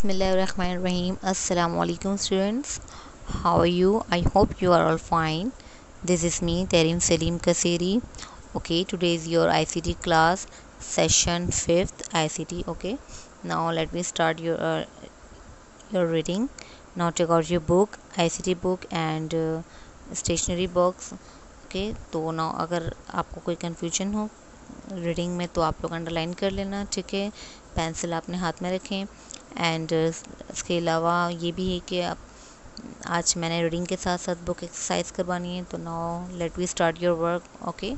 Bismillahirrahmanirrahim. Assalamu alaikum students. How are you? I hope you are all fine. This is me Terim Salim Kasiri. Okay, today is your ICT class session 5th ICT. Okay, now let me start your reading. Now take out your book, ICT book and stationery box. Okay तो ना अगर आपको कोई confusion हो reading में तो आप लोग अंडरलाइन कर लेना, ठीक है। पेंसिल अपने हाथ में रखें एंड इसके अलावा ये भी है कि आप आज मैंने रीडिंग के साथ साथ बुक एक्सरसाइज करवानी है। तो now let we start your work. Okay,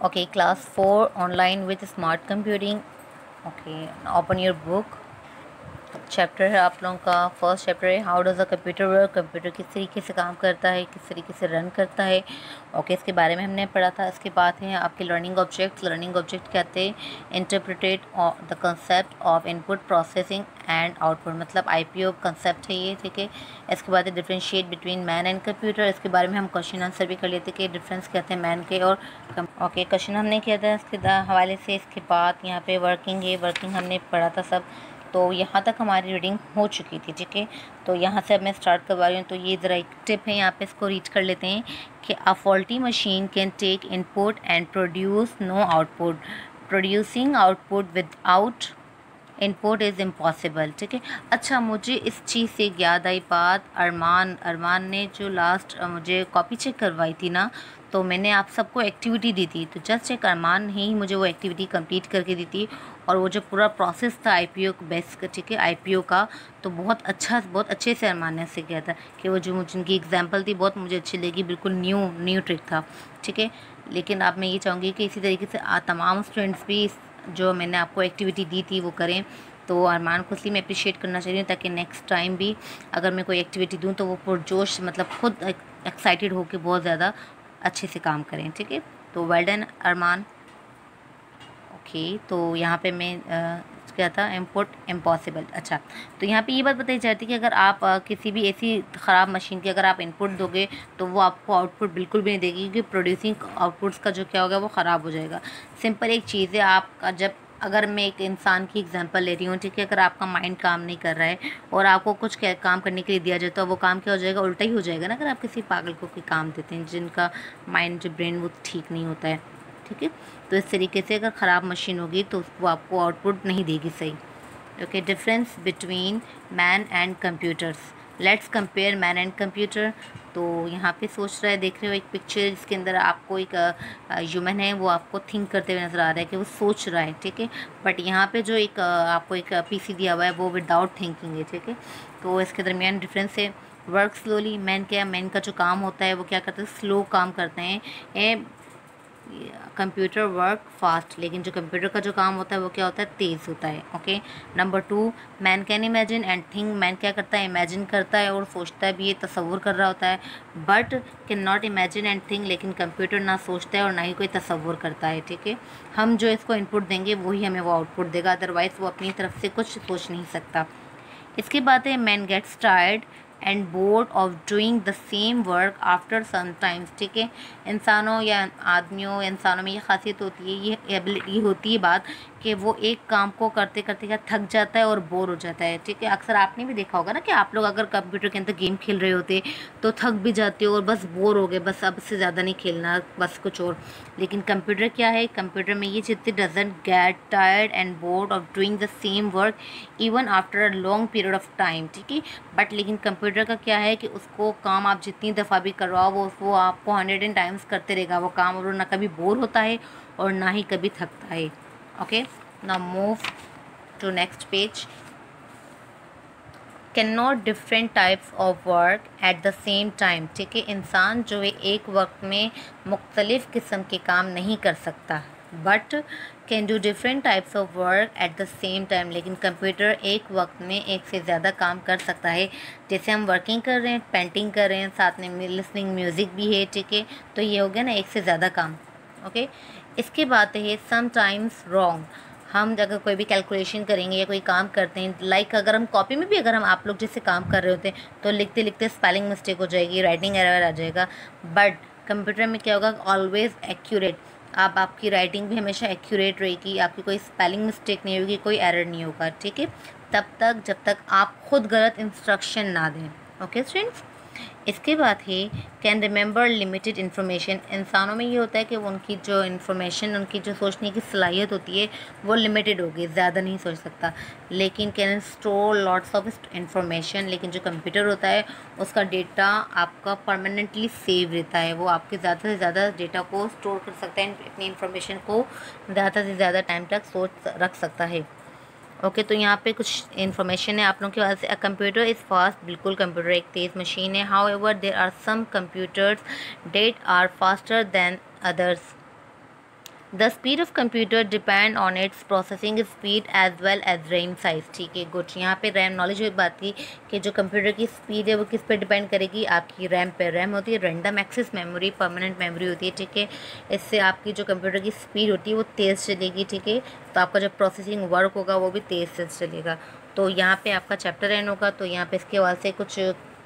okay, class 4 online with smart computing. Okay, open your book. Chapter है आप लोगों का फर्स्ट चैप्टर है how does a computer work. Computer किस तरीके से काम करता है, किस तरीके से रन करता है। ओके, इसके बारे में हमने पढ़ा था। इसके बाद है आपके लर्निंग ऑब्जेक्ट। लर्निंग ऑब्जेक्ट कहते हैं interpret the concept of input processing and output, मतलब IPO कंसेप्ट है ये, ठीक है। इसके बाद है differentiate between man and computer. इसके बारे में हम क्वेश्चन आंसर भी कर लेते कि डिफरेंस क्या थे मैन के और ओके, क्वेश्चन हमने किया था इसके हवाले से। इसके बाद यहाँ पे वर्किंग है, वर्किंग हमने पढ़ा था सब। तो यहाँ तक हमारी रीडिंग हो चुकी थी, ठीक है। तो यहाँ से अब मैं स्टार्ट करवा रही हूँ। तो ये ज़रा एक टिप है, यहाँ पे इसको रीड कर लेते हैं कि a faulty machine can take input and produce no output, producing output without input is impossible, ठीक है। अच्छा, मुझे इस चीज़ से याद आई बात, अरमान ने जो लास्ट मुझे कॉपी चेक करवाई थी ना, तो मैंने आप सबको एक्टिविटी दी थी। तो जस्ट एक अरमान ही मुझे वो एक्टिविटी कंप्लीट करके दी थी, और वो जो पूरा प्रोसेस था IPO बेस का, ठीक है, IPO का, तो बहुत अच्छे से अरमान ने से किया था कि वो जो मुझे उनकी एग्जांपल थी बहुत मुझे अच्छी लगी, बिल्कुल न्यू ट्रिक था, ठीक है। लेकिन अब मैं ये चाहूँगी कि इसी तरीके से तमाम स्टूडेंट्स भी जो मैंने आपको एक्टिविटी दी थी वो करें। तो अरमान को इसलिए मैं अप्रिशिएट करना चाह रही हूँ ताकि नेक्स्ट टाइम भी अगर मैं कोई एक्टिविटी दूँ तो वो पुरजोश, मतलब खुद एक्साइटेड होकर बहुत ज़्यादा अच्छे से काम करें, ठीक है। तो वेल डन अरमान। ओके, तो यहाँ पे मैं क्या था, इनपुट इम्पॉसिबल। अच्छा, तो यहाँ पे ये बात बताई जाती है कि अगर आप किसी भी ऐसी ख़राब मशीन की अगर आप इनपुट दोगे तो वो आपको आउटपुट बिल्कुल भी नहीं देगी, क्योंकि प्रोड्यूसिंग आउटपुट्स का जो क्या होगा वो ख़राब हो जाएगा। सिंपल एक चीज़ है, आपका जब अगर मैं एक इंसान की एग्जांपल ले रही हूँ, ठीक है, अगर आपका माइंड काम नहीं कर रहा है और आपको कुछ काम करने के लिए दिया जाता है, वो काम क्या हो जाएगा, उल्टा ही हो जाएगा ना। अगर आप किसी पागल को कोई काम देते हैं जिनका माइंड जो ब्रेन वो ठीक नहीं होता है, ठीक है। तो इस तरीके से अगर ख़राब मशीन होगी तो वो आपको आउटपुट नहीं देगी सही। Okay, difference between man and computers. Let's compare man and computer. तो यहाँ पे सोच रहा है, देख रहे हो एक पिक्चर जिसके अंदर आपको एक ह्यूमन है, वो आपको थिंक करते हुए नज़र आ रहा है कि वो सोच रहा है, ठीक है। बट यहाँ पे जो एक आपको एक PC दिया हुआ है वो विदाउट थिंकिंग है, ठीक है। तो इसके दरमियान डिफरेंस है। वर्क स्लोली, मैन क्या, मैन का जो काम होता है वो क्या करते हैं, स्लो काम करते हैं। कंप्यूटर वर्क फास्ट, लेकिन जो कंप्यूटर का जो काम होता है वो क्या होता है, तेज़ होता है। Okay, number 2, man can imagine and think. Man क्या करता है, इमेजिन करता है और सोचता है भी, ये तसव्वुर कर रहा होता है। But can not imagine and think, लेकिन कंप्यूटर ना सोचता है और ना ही कोई तसव्वुर करता है, ठीक है। हम जो इसको इनपुट देंगे वही हमें वो आउटपुट देगा, अदरवाइज़ वो अपनी तरफ से कुछ सोच नहीं सकता। इसके बाद है man gets tired and bored of doing the same work after some times, ठीक है। इंसानों या आदमियों, इंसानों में ये खासियत होती है, ये एबिलिटी होती है बात कि वो एक काम को करते करते क्या थक जाता है और बोर हो जाता है, ठीक है। अक्सर आपने भी देखा होगा ना कि आप लोग अगर कंप्यूटर के अंदर गेम खेल रहे होते तो थक भी जाते हो और बस बोर हो गए, बस अब से ज़्यादा नहीं खेलना, बस कुछ और। लेकिन कंप्यूटर क्या है, कंप्यूटर में ये चीज़ doesn't get tired and bored of doing the same work even after a long period of time, ठीक है। बट लेकिन कंप्यूटर का क्या है कि उसको काम आप जितनी दफ़ा भी करवाओ वो आपको 100 टाइम्स करते रहेगा वो काम, और ना कभी बोर होता है और ना ही कभी थकता है। Okay, now move to next page. Can not different types of work at the same time, ठीक है। इंसान जो है एक वक्त में मुख्तलिफ़ किस्म के काम नहीं कर सकता, but can do different types of work at the same time, लेकिन कंप्यूटर एक वक्त में एक से ज़्यादा काम कर सकता है। जैसे हम वर्किंग कर रहे हैं, पेंटिंग कर रहे हैं, साथ में लिसनिंग म्यूज़िक भी है, ठीक है। तो ये हो गया ना एक से ज़्यादा काम। ओके, इसके बाद है समटाइम्स रॉन्ग। हम अगर कोई भी कैलकुलेशन करेंगे या कोई काम करते हैं, लाइक अगर हम कॉपी में भी अगर हम आप लोग जैसे काम कर रहे होते हैं तो लिखते लिखते स्पेलिंग मिस्टेक हो जाएगी, राइटिंग एरर आ जाएगा, बट कंप्यूटर में क्या होगा, ऑलवेज एक्यूरेट, आपकी राइटिंग भी हमेशा एक्यूरेट रहेगी, आपकी कोई स्पेलिंग मिस्टेक नहीं होगी, कोई एरर नहीं होगा, ठीक है, तब तक जब तक आप खुद गलत इंस्ट्रक्शन ना दें। ओके स्टूडेंट्स, इसके बाद he can remember limited information. इंसानों में ये होता है कि उनकी जो इन्फॉर्मेशन, उनकी जो सोचने की सलाहियत होती है वो लिमिटेड होगी, ज़्यादा नहीं सोच सकता, लेकिन can store lots of information. लेकिन जो कंप्यूटर होता है उसका डेटा आपका परमानेंटली सेव रहता है, वो आपके ज़्यादा से ज़्यादा डेटा को स्टोर कर सकता है, अपनी इन्फॉर्मेशन को ज़्यादा से ज़्यादा टाइम तक सोच रख सकता है। ओके तो यहाँ पे कुछ इन्फॉर्मेशन है आप लोगों के पास। अ कंप्यूटर इज़ फास्ट, बिल्कुल कंप्यूटर एक तेज़ मशीन है। However there are some computers that are faster than others. The speed of computer depend on its processing speed as well as RAM size. ठीक है, good. यहाँ पे RAM knowledge की बात थी कि जो कंप्यूटर की स्पीड है वो किस पे डिपेंड करेगी, आपकी रैम पे। रैम होती है random access memory, permanent memory होती है, ठीक है। इससे आपकी जो कंप्यूटर की स्पीड होती है वो तेज़ चलेगी, ठीक है, तो आपका जो प्रोसेसिंग वर्क होगा वो भी तेज़ से चलेगा। तो यहाँ पर आपका चैप्टर एंड होगा, तो यहाँ पर इसके बाद से कुछ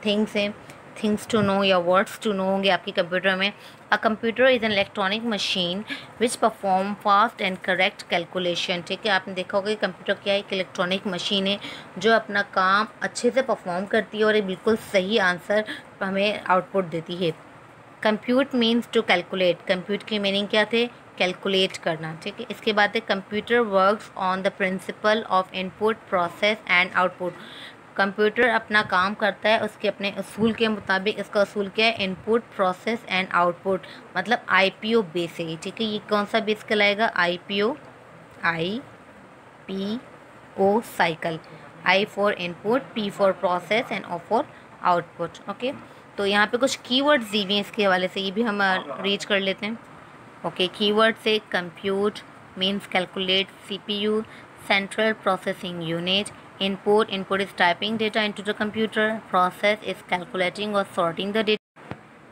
थिंग्स हैं, थिंग्स टू नो या वर्ड्स टू नो होंगे आपकी कंप्यूटर में। अ computer is an electronic machine which perform fast and correct calculation. ठीक है, आपने देखा होगा कि कंप्यूटर क्या है, एक इलेक्ट्रॉनिक मशीन है जो अपना काम अच्छे से परफॉर्म करती है और एक बिल्कुल सही आंसर हमें आउटपुट देती है। Compute means to calculate. Compute की मीनिंग क्या थे, कैलकुलेट करना, ठीक है। इसके बाद है computer works on the principle of input process and output. Computer अपना काम करता है उसके अपने उसूल के मुताबिक। इसका उसूल क्या है, इनपुट प्रोसेस एंड आउटपुट, मतलब आईपीओ बेस है, ठीक है। ये कौन सा बेस कहलाएगा, IPO, IPO cycle. I for input, P for process and O for output. Okay, तो यहाँ पे कुछ कीवर्ड्स दी हुई हैं इसके हवाले से, ये भी हम रीच कर लेते हैं। ओके, कीवर्ड से compute means calculate, CPU central processing unit, input is typing data into the computer, process is calculating or sorting the data,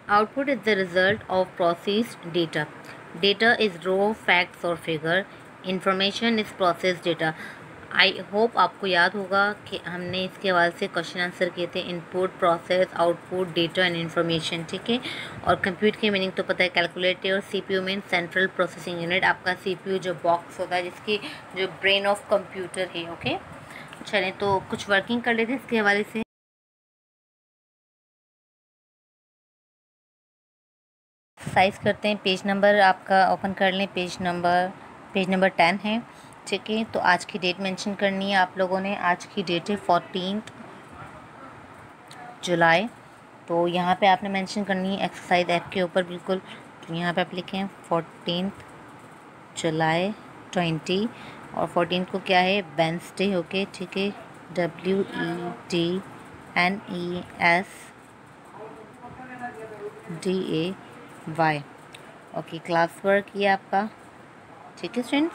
output is the result of processed data, data is raw facts or figure, information is processed data। I hope आपको याद होगा कि हमने इसके हवाले से question answer किए थे, input, process, output, data and information, ठीक है। और कंप्यूट की मीनिंग तो पता है, कैलकुलेटर। और CPU mean central processing unit, आपका सीपीयू जो बॉक्स होता है जिसकी जो ब्रेन ऑफ कंप्यूटर है। ओके, चलें तो कुछ वर्किंग कर लेते हैं इसके हवाले से। एक्सरसाइज करते हैं, पेज नंबर आपका ओपन कर लें, पेज नंबर 10 है, ठीक है। तो आज की डेट मेंशन करनी है आप लोगों ने। आज की डेट है 14 जुलाई। तो यहाँ पे आपने मेंशन करनी है एक्सरसाइज ऐप के ऊपर, बिल्कुल। तो यहाँ पे आप लिखें 14 जुलाई 20, और 14 को क्या है, वेंसडे, ओके, ठीक है, WEDNESDAY। ओके, क्लास वर्क ये आपका, ठीक है स्टूडेंट्स।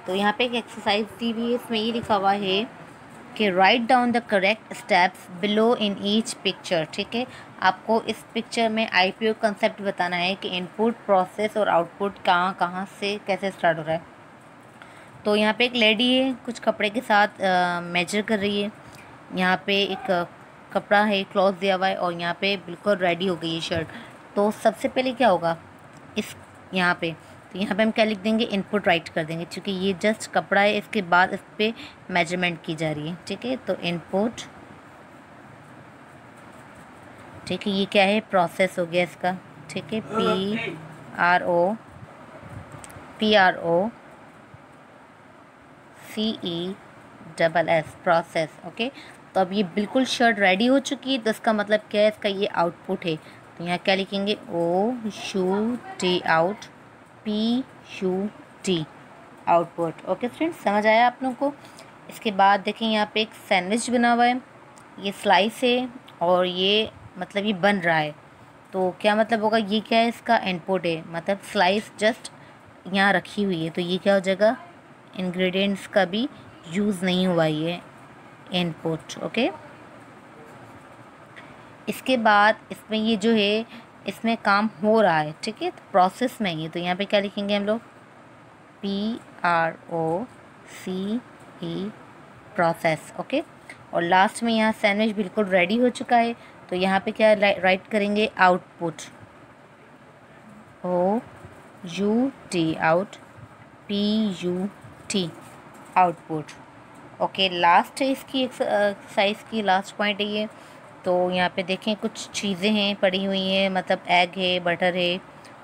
तो यहाँ पे एक एक्सरसाइज दी हुई है, इसमें ये लिखा हुआ है कि write down the correct steps below in each picture, ठीक है। आपको इस पिक्चर में आईपीओ कंसेप्ट बताना है कि इनपुट, प्रोसेस और आउटपुट कहाँ कहाँ से कैसे स्टार्ट हो रहा है। तो यहाँ पे एक लेडी है, कुछ कपड़े के साथ मेजर कर रही है। यहाँ पे एक कपड़ा है, क्लॉथ दिया हुआ है, और यहाँ पे बिल्कुल रेडी हो गई है शर्ट। तो सबसे पहले क्या होगा इस यहाँ पे, तो यहाँ पे हम क्या लिख देंगे, इनपुट राइट कर देंगे, क्योंकि ये जस्ट कपड़ा है, इसके बाद इस पर मेजरमेंट की जा रही है, ठीक है। तो इनपुट, ठीक है, ये क्या है, प्रोसेस हो गया इसका, ठीक है, PROCESS, प्रोसेस। ओके, तो अब ये बिल्कुल शर्ट रेडी हो चुकी है, तो इसका मतलब क्या है, इसका ये आउटपुट है। तो यहाँ क्या लिखेंगे, OUT out, PUT output. Okay students, समझ आया आप लोगों को। इसके बाद देखें यहाँ पे एक सैंडविच बना हुआ है, ये स्लाइस है और ये मतलब ये बन रहा है। तो क्या मतलब होगा, ये क्या है, इसका इनपुट है, मतलब स्लाइस जस्ट यहाँ रखी हुई है, तो ये क्या हो जाएगा, इंग्रेडिएंट्स का भी यूज़ नहीं हुआ, ये इनपुट। ओके, इसके बाद इसमें ये जो है इसमें काम हो रहा है, ठीक है, तो प्रोसेस में ये, तो यहाँ पे क्या लिखेंगे हम लोग, CE प्रोसेस। ओके, और लास्ट में यहाँ सैंडविच बिल्कुल रेडी हो चुका है, तो यहाँ पे क्या राइट करेंगे, output, OUT, out, PUT, output. Okay, last है इसकी एक्सरसाइज की लास्ट पॉइंट है ये। तो यहाँ पे देखें कुछ चीज़ें हैं पड़ी हुई हैं, मतलब एग है, बटर है,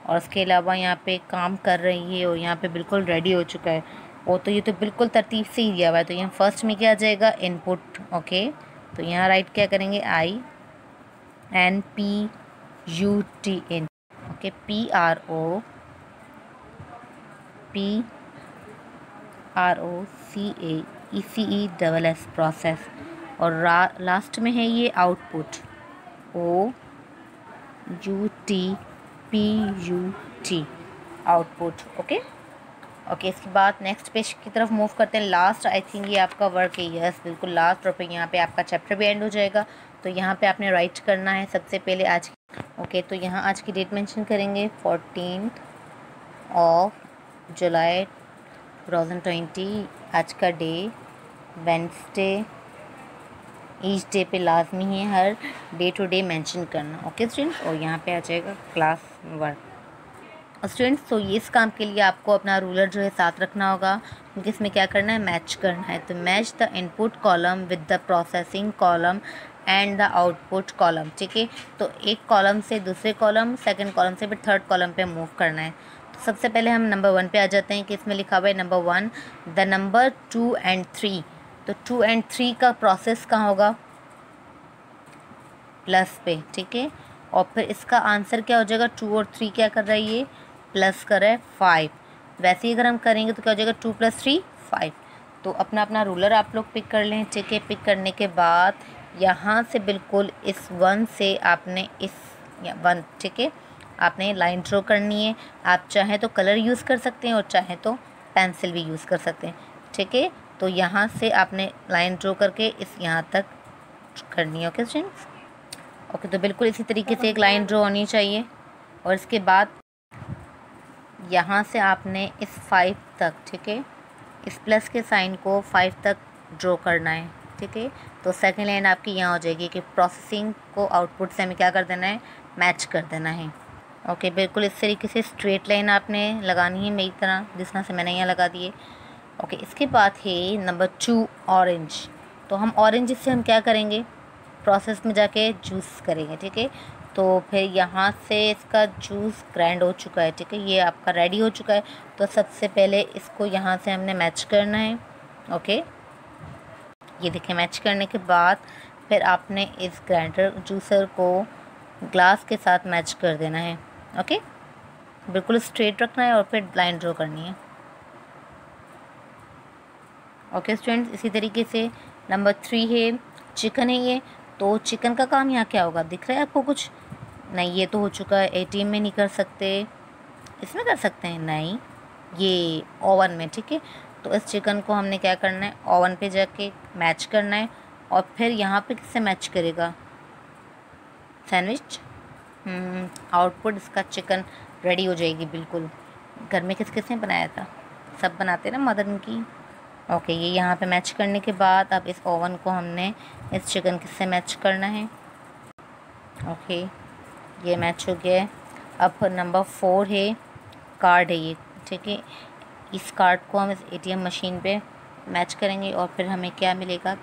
और उसके अलावा यहाँ पे काम कर रही है, और यहाँ पे बिल्कुल रेडी हो चुका है। वो तो ये तो बिल्कुल तरतीब से ही दिया हुआ है। तो यहाँ फर्स्ट में क्या आ जाएगा, इनपुट। ओके, तो यहाँ राइट क्या करेंगे, INPUT, इन। Okay, PROCESS, process. और लास्ट में है ये आउटपुट, OUTPUT, आउटपुट। ओके, इसके बाद नेक्स्ट पेज की तरफ मूव करते हैं। लास्ट आई थिंक ये आपका वर्क है, यस बिल्कुल लास्ट, और फिर यहाँ पे आपका चैप्टर भी एंड हो जाएगा। तो यहाँ पे आपने राइट करना है सबसे पहले आज ओके, तो यहाँ आज की डेट मेंशन करेंगे 14 जुलाई 2020, आज का डे वेडनेसडे। ईच डे पे लाजमी है हर डे टू डे मेंशन करना। ओके स्टूडेंट्स, और यहाँ पे आ जाएगा क्लास वर्क। स्टूडेंट्स, तो ये इस काम के लिए आपको अपना रूलर जो है साथ रखना होगा, क्योंकि इसमें क्या करना है, मैच करना है। तो match the input column with the processing column and the output column. ठीक है, तो एक कॉलम से दूसरे कॉलम, सेकंड कॉलम से फिर थर्ड कॉलम पे मूव करना है। तो सबसे पहले हम नंबर 1 पे आ जाते हैं कि इसमें लिखा हुआ है नंबर 1 द नंबर 2 and 3। तो 2 and 3 का प्रोसेस कहाँ होगा, प्लस पे। ठीक है, और फिर इसका आंसर क्या हो जाएगा, 2 और 3 क्या कर रहा है, ये प्लस कर रहा है 5। वैसे ही अगर हम करेंगे तो क्या हो जाएगा, 2 + 3 5। तो अपना अपना रूलर आप लोग पिक कर लें। ठीक है, पिक करने के बाद यहाँ से बिल्कुल इस 1 से आपने इस 1, ठीक है, आपने लाइन ड्रॉ करनी है। आप चाहें तो कलर यूज़ कर सकते हैं और चाहें तो पेंसिल भी यूज़ कर सकते हैं। ठीक है, तो यहाँ से आपने लाइन ड्रॉ करके इस यहाँ तक करनी है। ओके स्टूडेंट्स, ओके, तो बिल्कुल इसी तरीके से एक लाइन ड्रॉ होनी चाहिए, और इसके बाद यहाँ से आपने इस 5 तक, ठीक है, इस प्लस के साइन को 5 तक ड्रॉ करना है। ठीक है, तो सेकंड लाइन आपकी यहाँ हो जाएगी कि प्रोसेसिंग को आउटपुट से हमें क्या कर देना है, मैच कर देना है। ओके, बिल्कुल इस तरीके से स्ट्रेट लाइन आपने लगानी है मेरी तरह, जिस तरह से मैंने यहाँ लगा दिए। ओके, इसके बाद है नंबर 2 ऑरेंज। तो हम ऑरेंज से हम क्या करेंगे, प्रोसेस में जाके जूस करेंगे। ठीक है, तो फिर यहाँ से इसका जूस ग्राइंड हो चुका है। ठीक है, ये आपका रेडी हो चुका है। तो सबसे पहले इसको यहाँ से हमने मैच करना है। ओके, ये देखिए, मैच करने के बाद फिर आपने इस ग्राइंडर जूसर को ग्लास के साथ मैच कर देना है। ओके, बिल्कुल स्ट्रेट रखना है और फिर लाइन ड्रॉ करनी है। ओके स्टूडेंट्स, इसी तरीके से नंबर 3 है चिकन है ये। तो चिकन का काम यहाँ क्या होगा, दिख रहा है आपको कुछ, नहीं ये तो हो चुका है। ATM में नहीं कर सकते, इसमें कर सकते हैं, नहीं ये ओवन में। ठीक है, तो इस चिकन को हमने क्या करना है, ओवन पे जाके मैच करना है, और फिर यहाँ पे किससे मैच करेगा, सैंडविच। आउटपुट इसका चिकन रेडी हो जाएगी बिल्कुल। घर में किस किसने बनाया था, सब बनाते ना, मदर की। ओके, ये यहाँ पे मैच करने के बाद अब इस ओवन को हमने इस चिकन किससे मैच करना है। ओके, ये मैच हो गया है। अब नंबर 4 है कार्ड है ये। ठीक है, इस कार्ड को हम इस ATM मशीन पे मैच करेंगे और फिर हमें क्या मिलेगा,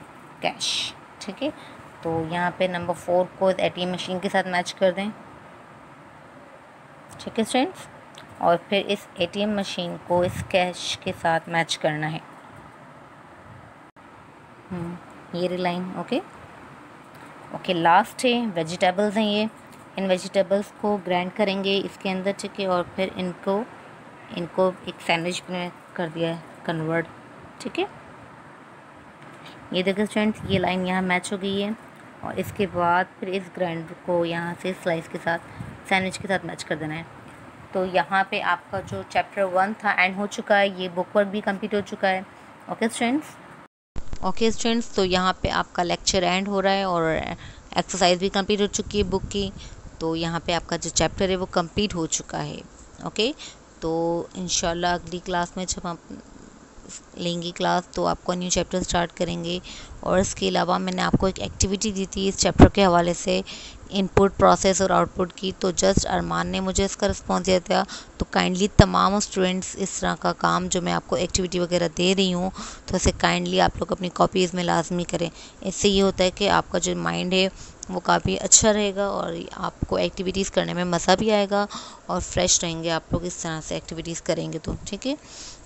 कैश। ठीक है, तो यहाँ पे नंबर 4 को इस ATM मशीन के साथ मैच कर दें। ठीक है स्टूडेंट्स, और फिर इस ATM मशीन को इस कैश के साथ मैच करना है। ये रिलाइन। ओके, लास्ट है वेजिटेबल्स हैं ये। इन वेजिटेबल्स को ग्राइंड करेंगे इसके अंदर। ठीक है, और फिर इनको एक सैंडविच में कर दिया है कन्वर्ट। ठीक है, ये देखिए स्टूडेंट्स, ये लाइन यहाँ मैच हो गई है, और इसके बाद फिर इस ग्राइंडर को यहाँ से स्लाइस के साथ सैंडविच के साथ मैच कर देना है। तो यहाँ पे आपका जो चैप्टर 1 था एंड हो चुका है, ये बुक वर्क भी कंप्लीट हो चुका है। ओके स्टूडेंट्स, तो यहाँ पे आपका लेक्चर एंड हो रहा है और एक्सरसाइज भी कंप्लीट हो चुकी है बुक की। तो यहाँ पे आपका जो चैप्टर है वो कंप्लीट हो चुका है। ओके, तो इंशाल्लाह अगली क्लास में जब हम लेंगे क्लास तो आपको न्यू चैप्टर स्टार्ट करेंगे। और इसके अलावा मैंने आपको एक एक्टिविटी दी थी इस चैप्टर के हवाले से, इनपुट प्रोसेस और आउटपुट की, तो जस्ट अरमान ने मुझे इसका रिस्पॉन्स दिया था। तो काइंडली तमाम स्टूडेंट्स इस तरह का काम जो मैं आपको एक्टिविटी वगैरह दे रही हूँ तो इसे काइंडली आप लोग अपनी कॉपीज़ में लाजमी करें। इससे ये होता है कि आपका जो माइंड है वो काफ़ी अच्छा रहेगा और आपको एक्टिविटीज़ करने में मज़ा भी आएगा और फ्रेश रहेंगे आप लोग इस तरह से एक्टिविटीज़ करेंगे तो। ठीक है,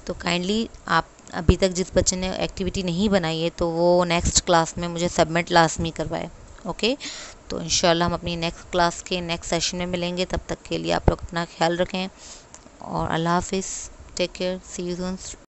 तो काइंडली आप अभी तक जिस बच्चे ने एक्टिविटी नहीं बनाई है तो वो नेक्स्ट क्लास में मुझे सबमिट लाजमी करवाए। ओके, तो इंशाल्लाह हम अपनी नेक्स्ट क्लास के नेक्स्ट सेशन में मिलेंगे। तब तक के लिए आप लोग अपना ख्याल रखें और अल्लाह हाफिज़, take care, see you soon.